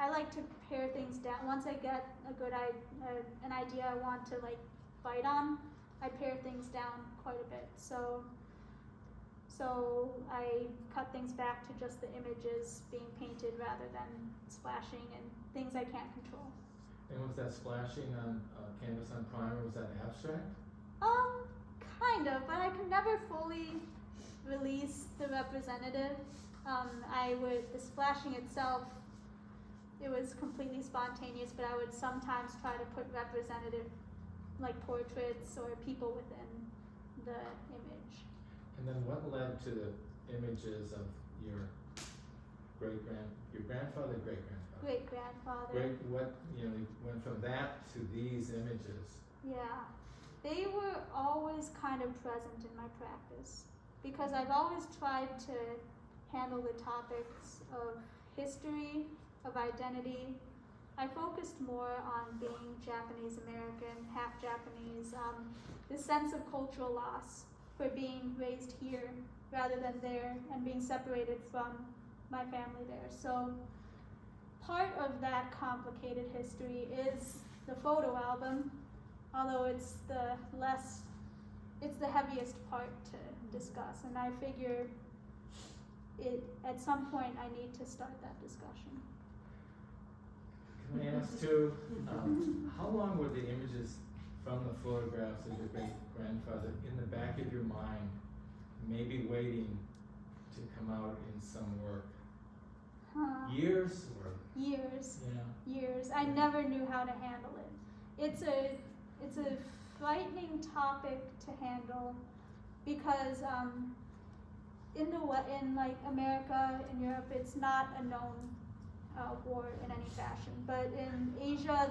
like to pare things down. Once I get an idea I want to like bite on, I pare things down quite a bit. So I cut things back to just the images being painted rather than splashing and things I can't control. And was that splashing on canvas on primer, was that abstract? Kind of, but I could never fully release the representative. The splashing itself, it was completely spontaneous, but I would sometimes try to put representative, like portraits or people within the image. And then what led to the images of your grandfather, great-grandfather? Great-grandfather. You went from that to these images. Yeah. They were always kind of present in my practice because I've always tried to handle the topics of history, of identity. I focused more on being Japanese American, half Japanese, the sense of cultural loss for being raised here rather than there and being separated from my family there. So part of that complicated history is the photo album, although it's the heaviest part to discuss, and I figure at some point I need to start that discussion. Can I ask too, how long were the images from the photographs of your great-grandfather in the back of your mind, maybe waiting to come out in some work? Years or? Years. Yeah. Years. I never knew how to handle it. It's a frightening topic to handle because in like America, in Europe, it's not a known war in any fashion. But in Asia,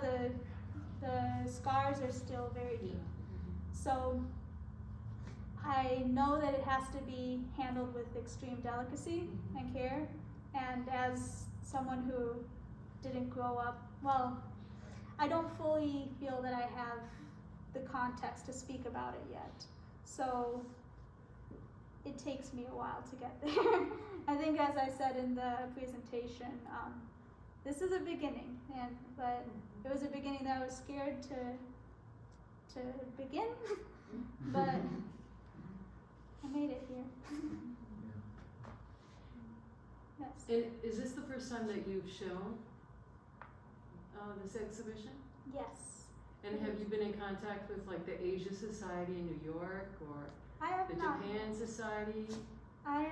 the scars are still very deep. So I know that it has to be handled with extreme delicacy and care. And as someone who didn't grow up, well, I don't fully feel that I have the context to speak about it yet. So it takes me a while to get there. I think, as I said in the presentation, this is a beginning, but it was a beginning that I was scared to begin, but I made it here. Yes. And is this the first time that you've shown this exhibition? Yes. And have you been in contact with like the Asia Society in New York or I have the not. Japan Society? I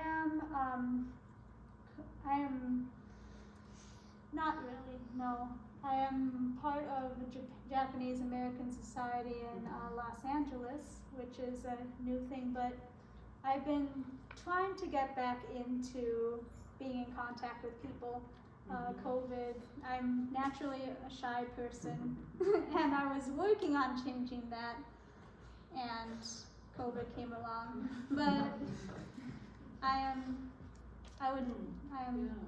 am Not really, no. I am part of the Japanese American Society in Los Angeles, which is a new thing, but I've been trying to get back into being in contact with people. COVID, I'm naturally a shy person, and I was working on changing that, and COVID came along. But I am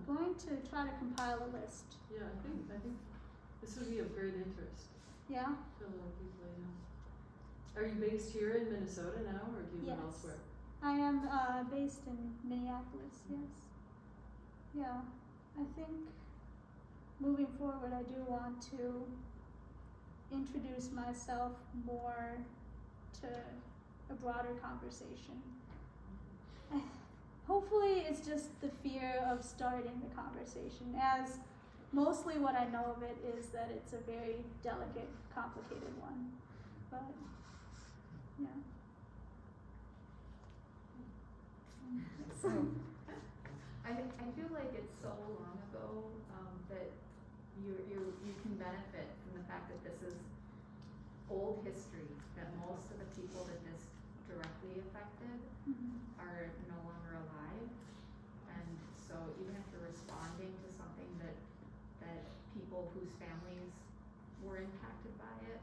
going to try to compile a list. Yeah, I think this would be of great interest Yeah? to a lot of people, yeah. Are you based here in Minnesota now, or do you live Yes. elsewhere? I am based in Minneapolis, yes. Yeah, I think moving forward I do want to introduce myself more to a broader conversation. Hopefully it's just the fear of starting the conversation, as mostly what I know of it is that it's a very delicate, complicated one. But, yeah. So, I feel like it's so long ago, that you can benefit from the fact that this is old history, that most of the people that this directly affected are no longer alive. And so even if you're responding to something that people whose families were impacted by it,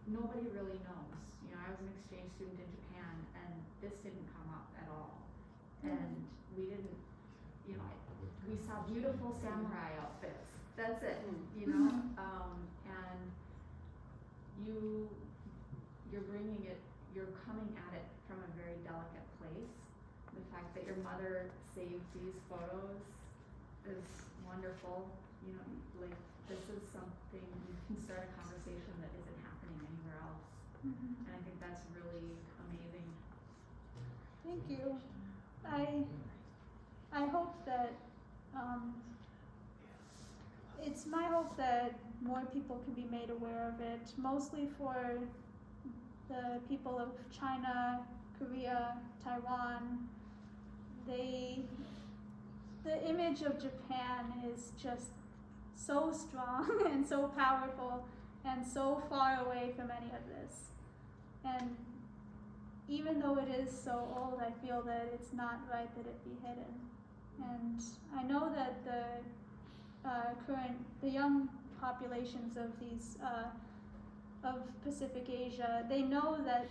nobody really knows. You know, I was an exchange student in Japan, and this didn't come up at all. And we didn't, you know, we saw beautiful samurai outfits. That's it, you know? And you're bringing it, you're coming at it from a very delicate place. The fact that your mother saved these photos is wonderful. You know, like, this is something, you can start a conversation that isn't happening anywhere else. And I think that's really amazing. Thank you. I hope that, it's my hope that more people can be made aware of it, mostly for the people of China, Korea, Taiwan. The image of Japan is just so strong and so powerful and so far away from any of this. And even though it is so old, I feel that it's not right that it be hidden. And I know that the young populations of these, of Pacific Asia, they know that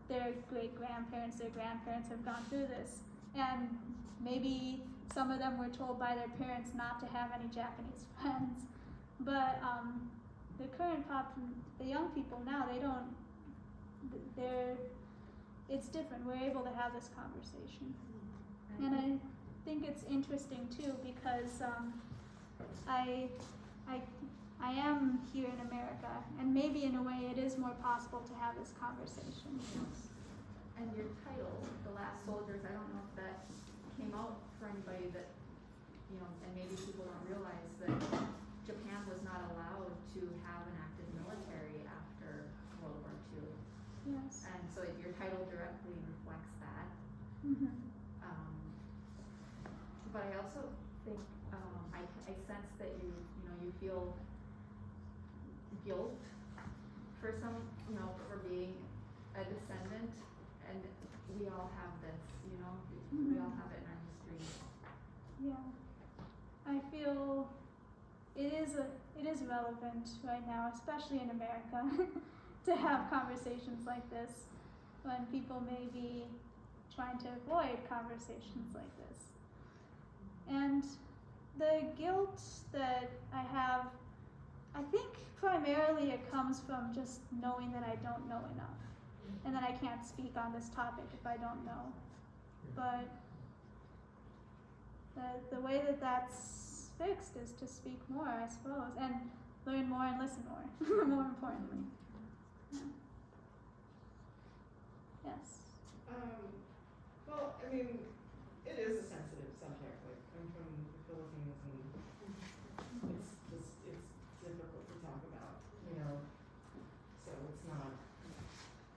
their great-grandparents, their grandparents have gone through this. And maybe some of them were told by their parents not to have any Japanese friends. But the current the young people now, it's different. We're able to have this conversation. And I think it's interesting too, because I am here in America, and maybe in a way it is more possible to have this conversation. And your title, The Last Soldiers, I don't know if that came out for anybody that, you know, and maybe people don't realize that Japan was not allowed to have an active military after World War II. Yes. And so your title directly reflects that. But I also think, I sense that you feel guilt for for being a descendant, and we all have this, we all have it in our history. Yeah. I feel it is relevant right now, especially in America, to have conversations like this when people may be trying to avoid conversations like this. And the guilt that I have, I think primarily it comes from just knowing that I don't know enough, and that I can't speak on this topic if I don't know. But the way that that's fixed is to speak more, I suppose, and learn more and listen more, more importantly. Yeah. Yes. Well, I mean, it is a sensitive subject. Like, I'm from the Philippines, and it's difficult to talk about, so it's not,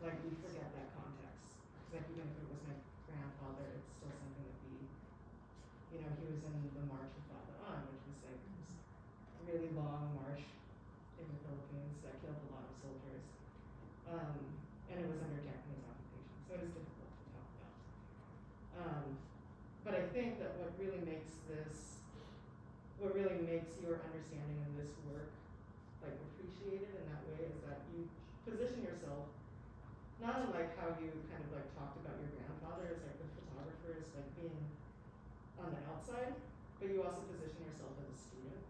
like, we forget that context. Like, even if it was my grandfather, it's still something that he was in the march he fought on, which was like, really long march in the Philippines that killed a lot of soldiers. And it was under Japanese occupation, so it is difficult to talk about. But I think that what really makes your understanding of this work like appreciated in that way is that you position yourself not unlike how you kind of like talked about your grandfather as like the photographer as like being on the outside, but you also position yourself as a student,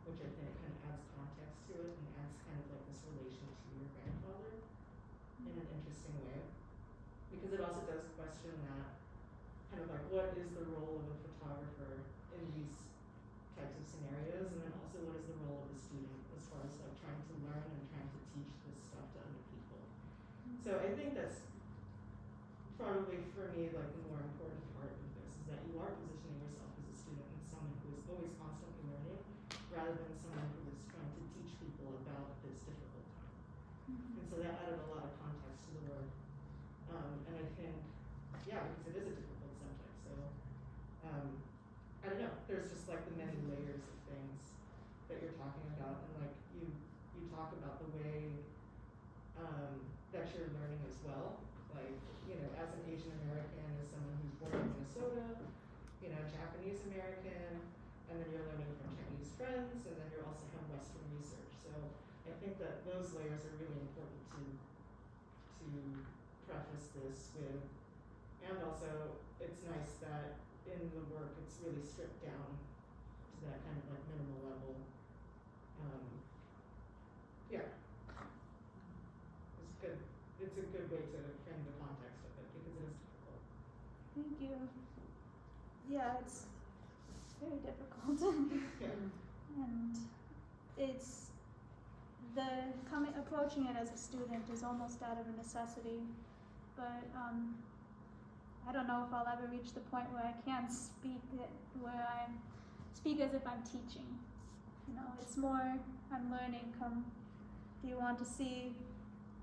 which I think kind of adds context to it and adds kind of like this relation to your grandfather in an interesting way, because it also does question that kind of like what is the role of a photographer in these types of scenarios, and then also what is the role of a student as far as like trying to learn and trying to teach this stuff to other people. So I think that's probably for me like the more important part of this is that you are positioning yourself as a student and someone who is always constantly learning rather than someone who is trying to teach people about this difficult time. And so that added a lot of context to the work. And I think, yeah, because it is a difficult subject, so I don't know, there's just like the many layers of things that you're talking about, and like you talk about the way that you're learning as well, like, you know, as an Asian American, as someone who's born in Minnesota, you know, Japanese American, and then you're learning from Chinese friends, and then you also have Western research. So I think that those layers are really important to preface this with, and also it's nice that in the work it's really stripped down to that kind of like minimal level. Yeah. It's good. It's a good way to frame the context of it because it is difficult. Thank you. Yeah, it's very difficult. Yeah. And it's approaching it as a student is almost out of a necessity, but I don't know if I'll ever reach the point where I can speak as if I'm teaching. You know, it's more I'm learning. Do you want to see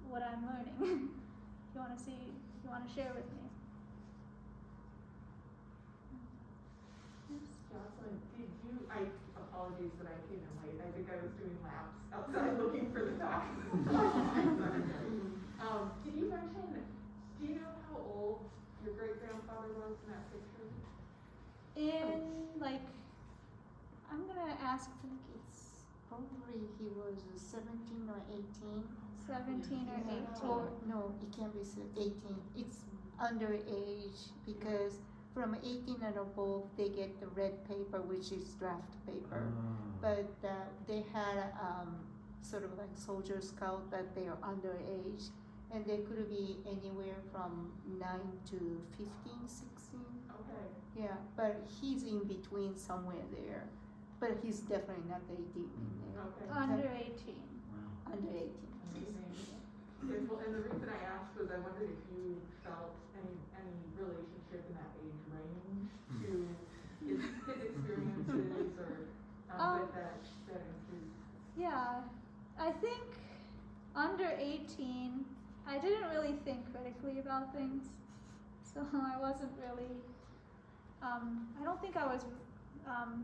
what I'm learning? Do you want to share with me? Jocelyn, apologies that I came in late. I think I was doing laps outside looking for the doc. Did you mention, do you know how old your great-grandfather was in that picture? I'm gonna ask, Probably he was 17 or 18. 17 or 18. Or no, it can't be 18. It's underage because from 18 and above they get the red paper, which is draft paper. But they had sort of like soldier scout that they are underage, and they could be anywhere from 9 to 15, 16. Okay. Yeah, but he's in between somewhere there. But he's definitely not 18 in there. Okay. Under 18. Under 18. Amazing. Yes, well, and the reason I asked was I wondered if you felt any relationship in that age range to his experiences or that includes. Yeah, I think under 18, I didn't really think critically about things. So I wasn't really, I don't think I was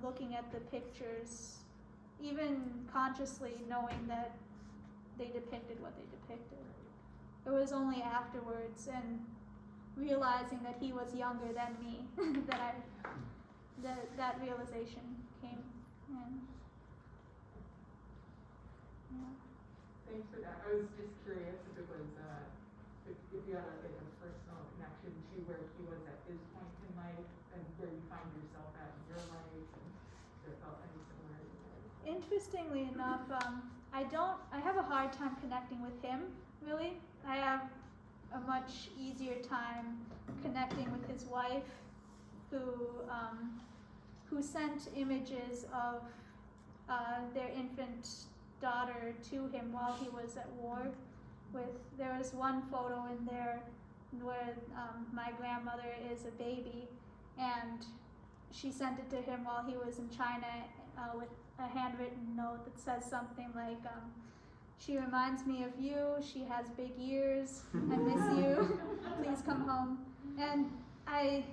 looking at the pictures, even consciously knowing that they depicted what they depicted. It was only afterwards and realizing that he was younger than me that realization came. And, yeah. Thanks for that. I was just curious if it was if you had a personal connection to where he was at his point in life and where you find yourself at in your life, and if it felt any similarity. Interestingly enough, I have a hard time connecting with him, really. I have a much easier time connecting with his wife, who sent images of their infant daughter to him while he was at war. There was one photo in there where my grandmother is a baby, and she sent it to him while he was in China with a handwritten note that says something like, she reminds me of you, she has big ears, I miss you, please come home. And I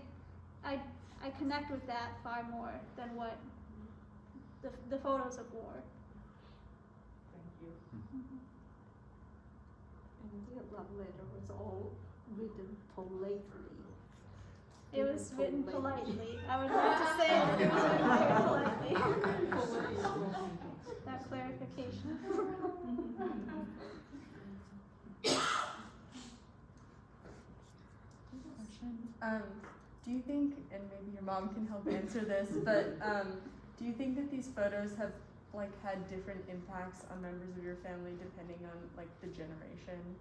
connect with that far more than what the photos of war you. And the love letter was all written politely. It was written politely. I would like to say that it was written very politely. That clarification. Do you think, and maybe your mom can help answer this, but do you think that these photos have like had different impacts on members of your family depending on like the generation?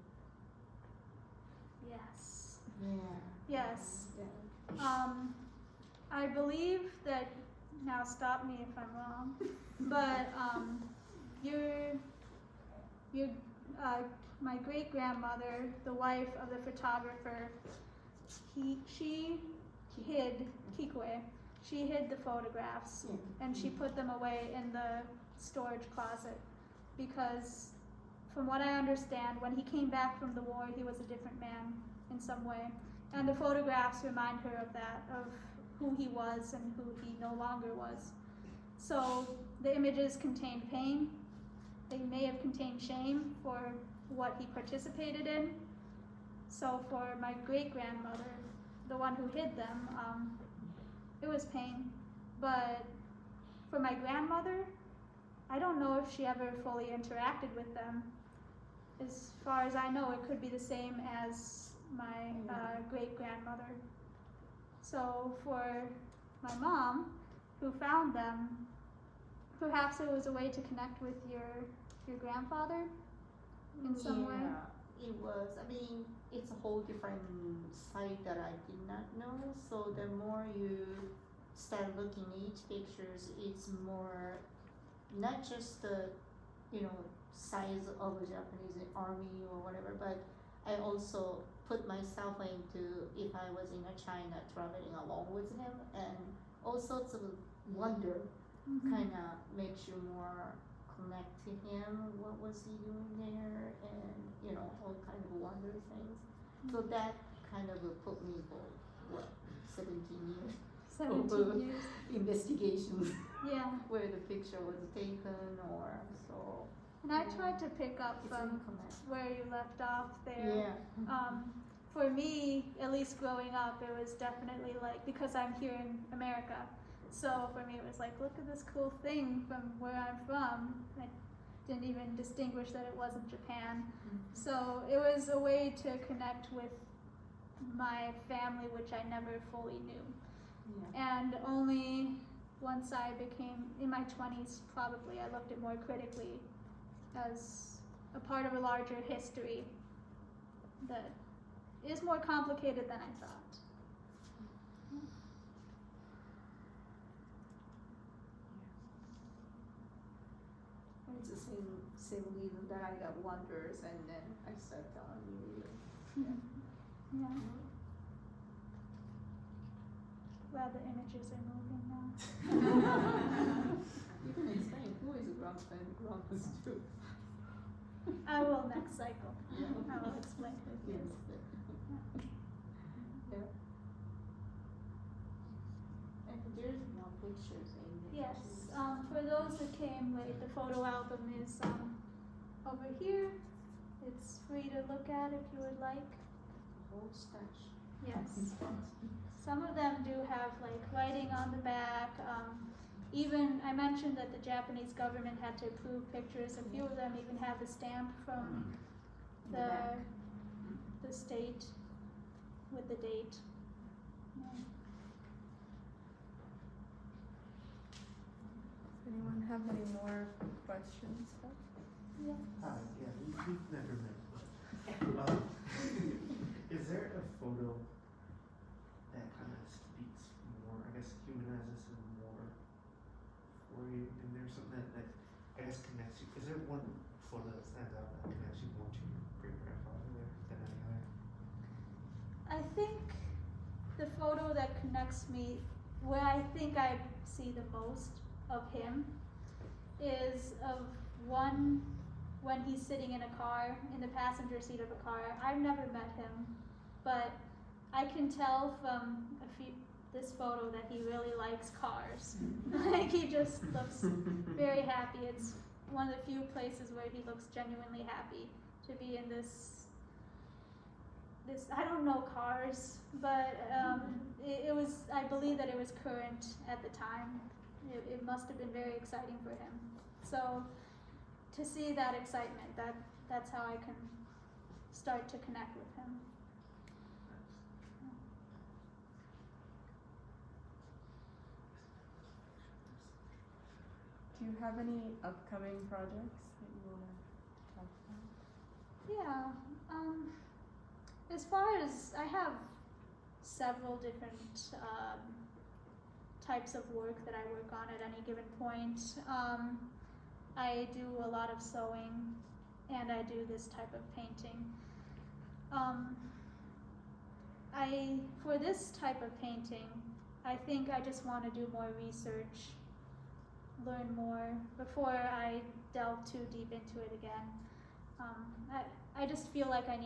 Yes. Yeah. Yes. Yeah. I believe that, now stop me if I'm wrong, but my great grandmother, the wife of the photographer, she hid Kikwe. She hid the photographs and she put them away in the storage closet because, from what I understand, when he came back from the war, he was a different man in some way. And the photographs remind her of that, of who he was and who he no longer was. So the images contained pain. They may have contained shame for what he participated in. So for my great-grandmother, the one who hid them, it was pain. But for my grandmother, I don't know if she ever fully interacted with them. As far as I know, it could be the same as my great-grandmother. So for my mom, who found them, perhaps it was a way to connect with your grandfather in some way. Yeah, it was. I mean, it's a whole different side that I did not know. So the more you start looking at each pictures, it's more not just the, size of a Japanese army or whatever, but I also put myself into if I was in China traveling along with him, and all sorts of wonder kind of makes you more connect to him. What was he doing there? And all kind of wonder things. So that kind of put me for 17 years. 17 years. Investigations Yeah. where the picture was taken or so. And I tried to pick up It's from inconnect. where you left off there. Yeah. For me, at least growing up, it was definitely like, because I'm here in America, so for me it was like, look at this cool thing from where I'm from. I didn't even distinguish that it wasn't Japan. So it was a way to connect with my family, which I never fully knew. Yeah. And only once I became, in my 20s probably, I looked at more critically as a part of a larger history that is more complicated than I thought. It's the same reason that I got wonders, and then I started telling you. Yeah. Well, the images are moving now. You can explain who is grandpa and grandpa's too. I will next cycle. I will explain who it is. Yeah. And there's more pictures in there. Yes. For those that came late, the photo album is over here. It's free to look at if you would like. Whole stash. Yes. Some of them do have like writing on the back. Even I mentioned that the Japanese government had to approve pictures. A few of them even have a stamp from the state with the date. Yeah. Does anyone have any more questions? Yeah. Yeah, we've never met. Is there a photo that kind of speaks more, I guess, humanizes him more for you? And there's something that I guess connects you. Is there one photo that stands out that connects you more to your great grandfather there than any other? I think the photo that connects me, where I think I see the most of him, is of one when he's sitting in a car, in the passenger seat of a car. I've never met him, but I can tell from this photo that he really likes cars. Like he just looks very happy. It's one of the few places where he looks genuinely happy to be in this, I don't know cars, but it was, I believe that it was current at the time. It must have been very exciting for him. So to see that excitement, that's how I can start to connect with him. Do you have any upcoming projects that you want to talk about? Yeah, as far as, I have several different types of work that I work on at any given point. I do a lot of sewing, and I do this type of painting. For this type of painting, I think I just want to do more research, learn more before I delve too deep into it again. I just feel like I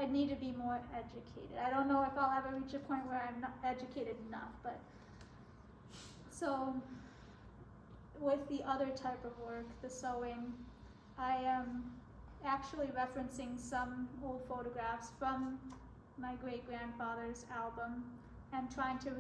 need to be more educated. I don't know if I'll ever reach a point where I'm not educated enough, but so with the other type of work, the sewing, I am actually referencing some old photographs from my great-grandfather's album and trying to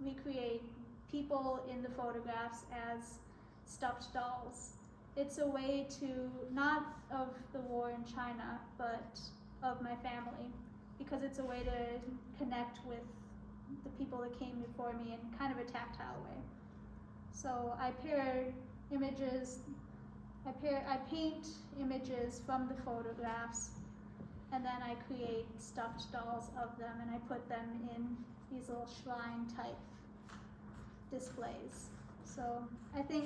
recreate people in the photographs as stuffed dolls. It's a way to, not of the war in China, but of my family, because it's a way to connect with the people that came before me in kind of a tactile way. So I paint images from the photographs, and then I create stuffed dolls of them, and I put them in these little shrine type displays. So I think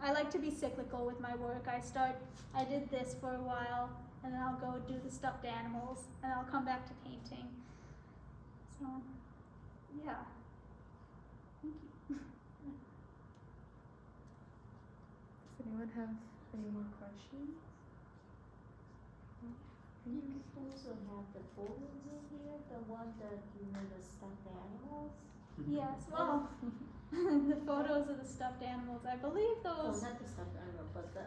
I like to be cyclical with my work. I did this for a while, and then I'll go do the stuffed animals, and I'll come back to painting. So, yeah. Thank you. Does anyone have any more questions? You also have the photos in here, the one that the stuffed animals. Yes, well, the photos of the stuffed animals, I believe Oh, those. not the stuffed animal, but the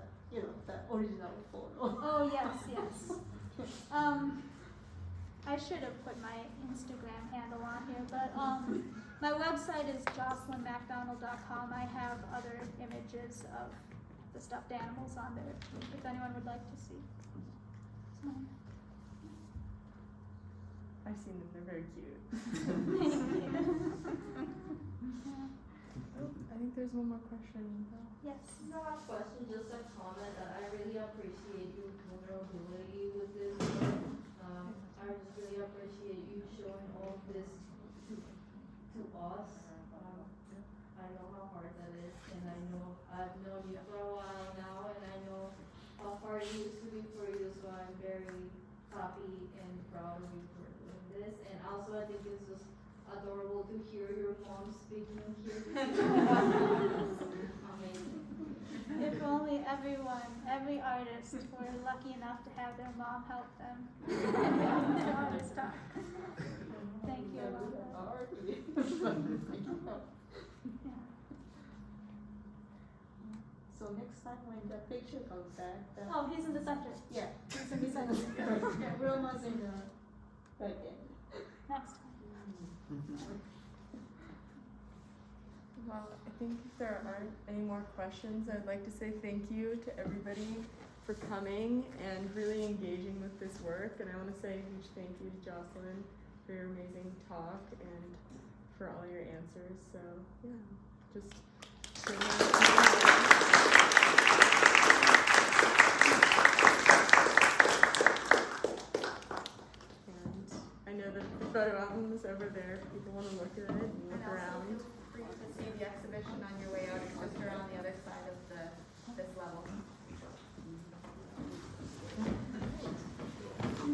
original photo. Oh, yes. I should have put my Instagram handle on here, but my website is jocelynmacdonald.com. I have other images of the stuffed animals on there if anyone would like to see. So. I've seen them, they're very cute. Thank you. Oh, I think there's one more question. Yes. Not a question, just a comment that I really appreciate your vulnerability with this work. I just really appreciate you showing all of this to us. I know how hard that is, and I know I've known you for a while now, and I know how hard it used to be for you, so I'm very happy and proud of you for doing this. And also I think it's just adorable to hear your mom speaking here. Amazing. If only every artist were lucky enough to have their mom help them to artist talk. Thank you. Yeah. So next time when the picture comes back, Oh, he's in the center. yeah, he's in the center. Yeah, Roma's in the right end. Next time. Well, I think if there aren't any more questions, I'd like to say thank you to everybody for coming and really engaging with this work. And I want to say a huge thank you to Jocelyn for your amazing talk and for all your answers. So, yeah, just and I know that the photo album is over there if people want to look at it and look around. Free to see